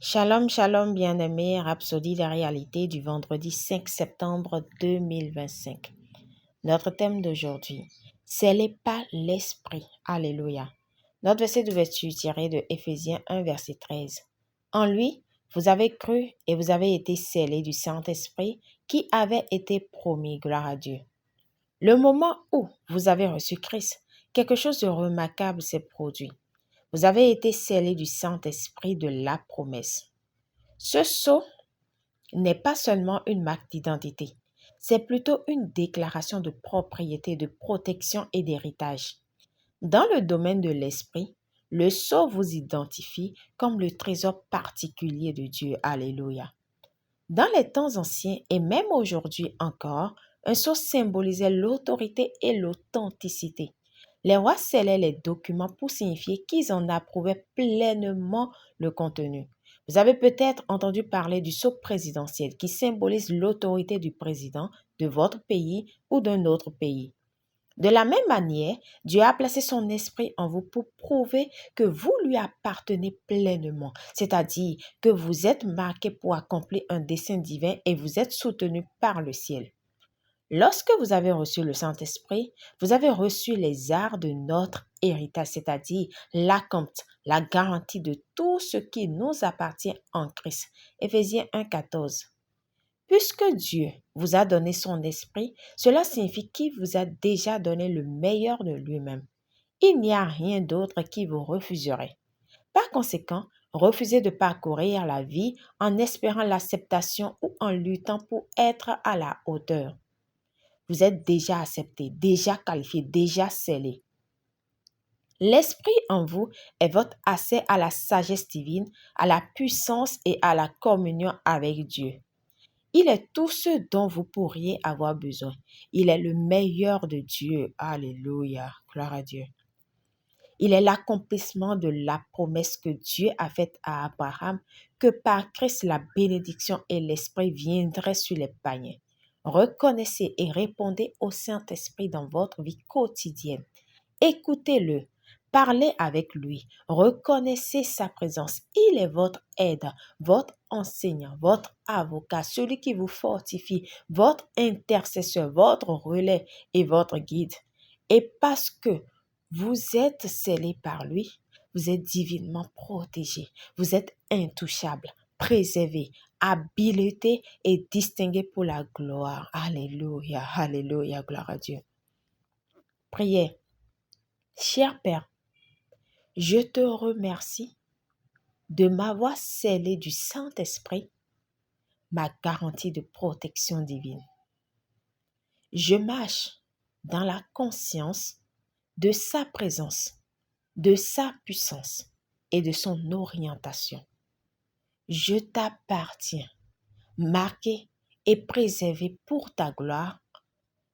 Shalom, shalom, bien-aimés, Rhapsodie de réalité du vendredi 5 septembre 2025. Notre thème d'aujourd'hui, scellé par l'Esprit. Alléluia. Notre verset d'ouverture tiré de Éphésiens 1, verset 13. En lui, vous avez cru et vous avez été scellés du Saint-Esprit qui avait été promis. Gloire à Dieu. Le moment où vous avez reçu Christ, quelque chose de remarquable s'est produit. Vous avez été scellés du Saint-Esprit de la promesse. Ce sceau n'est pas seulement une marque d'identité, c'est plutôt une déclaration de propriété, de protection et d'héritage. Dans le domaine de l'esprit, le sceau vous identifie comme le trésor particulier de Dieu. Alléluia. Dans les temps anciens et même aujourd'hui encore, un sceau symbolisait l'autorité et l'authenticité. Les rois scellaient les documents pour signifier qu'ils en approuvaient pleinement le contenu. Vous avez peut-être entendu parler du sceau présidentiel qui symbolise l'autorité du président de votre pays ou d'un autre pays. De la même manière, Dieu a placé son esprit en vous pour prouver que vous lui appartenez pleinement, c'est-à-dire que vous êtes marqué pour accomplir un dessein divin et vous êtes soutenu par le ciel. Lorsque vous avez reçu le Saint-Esprit, vous avez reçu les arts de notre héritage, c'est-à-dire l'acompte, la garantie de tout ce qui nous appartient en Christ. Éphésiens 1,14. Puisque Dieu vous a donné son esprit, cela signifie qu'il vous a déjà donné le meilleur de lui-même. Il n'y a rien d'autre qui vous refuserait. Par conséquent, refusez de parcourir la vie en espérant l'acceptation ou en luttant pour être à la hauteur. Vous êtes déjà accepté, déjà qualifié, déjà scellé. L'esprit en vous est votre accès à la sagesse divine, à la puissance et à la communion avec Dieu. Il est tout ce dont vous pourriez avoir besoin. Il est le meilleur de Dieu. Alléluia. Gloire à Dieu. Il est l'accomplissement de la promesse que Dieu a faite à Abraham, que par Christ la bénédiction et l'Esprit viendraient sur les païens. Reconnaissez et répondez au Saint-Esprit dans votre vie quotidienne. Écoutez-le. Parlez avec lui, reconnaissez sa présence. Il est votre aide, votre enseignant, votre avocat, celui qui vous fortifie, votre intercesseur, votre relais et votre guide. Et parce que vous êtes scellé par lui, vous êtes divinement protégé, vous êtes intouchable, préservé, habilité et distingué pour la gloire. Alléluia, alléluia, gloire à Dieu. Priez. Cher Père, je te remercie de m'avoir scellé du Saint-Esprit, ma garantie de protection divine. Je marche dans la conscience de sa présence, de sa puissance et de son orientation. Je t'appartiens, marqué et préservé pour ta gloire,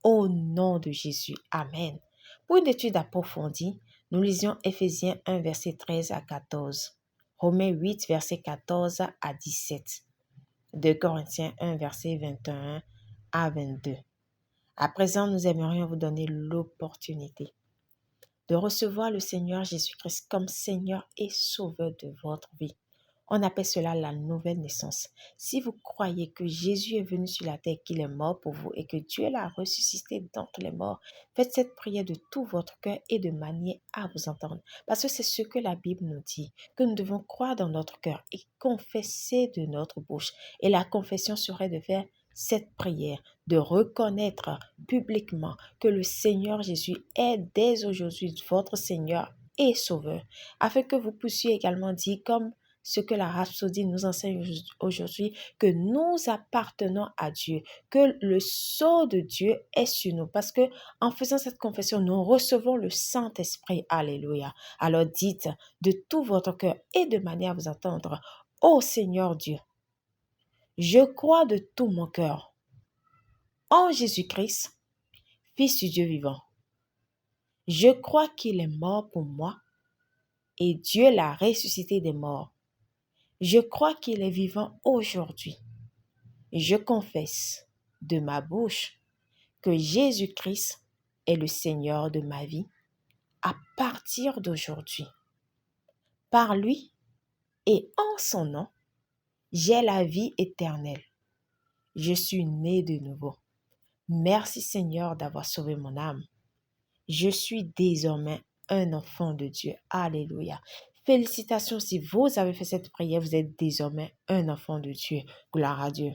au nom de Jésus. Amen. Pour une étude approfondie, nous lisions Éphésiens 1, verset 13 à 14, Romains 8, verset 14 à 17, 2 Corinthiens 1, verset 21 à 22. À présent, nous aimerions vous donner l'opportunité de recevoir le Seigneur Jésus-Christ comme Seigneur et Sauveur de votre vie. On appelle cela la nouvelle naissance. Si vous croyez que Jésus est venu sur la terre, qu'il est mort pour vous et que Dieu l'a ressuscité d'entre les morts, faites cette prière de tout votre cœur et de manière à vous entendre. Parce que c'est ce que la Bible nous dit, que nous devons croire dans notre cœur et confesser de notre bouche. Et la confession serait de faire cette prière, de reconnaître publiquement que le Seigneur Jésus est dès aujourd'hui votre Seigneur et Sauveur, afin que vous puissiez également dire comme ce que la Rhapsodie nous enseigne aujourd'hui, que nous appartenons à Dieu, que le sceau de Dieu est sur nous, parce que en faisant cette confession, nous recevons le Saint-Esprit. Alléluia. Alors dites de tout votre cœur et de manière à vous entendre, ô Seigneur Dieu, je crois de tout mon cœur en Jésus-Christ, Fils du Dieu vivant. Je crois qu'il est mort pour moi et Dieu l'a ressuscité des morts. Je crois qu'il est vivant aujourd'hui. Je confesse de ma bouche que Jésus-Christ est le Seigneur de ma vie à partir d'aujourd'hui. Par lui et en son nom, J'ai la vie éternelle. Je suis né de nouveau. Merci Seigneur d'avoir sauvé mon âme. Je suis désormais un enfant de Dieu. Alléluia. Félicitations si vous avez fait cette prière, vous êtes désormais un enfant de Dieu. Gloire à Dieu.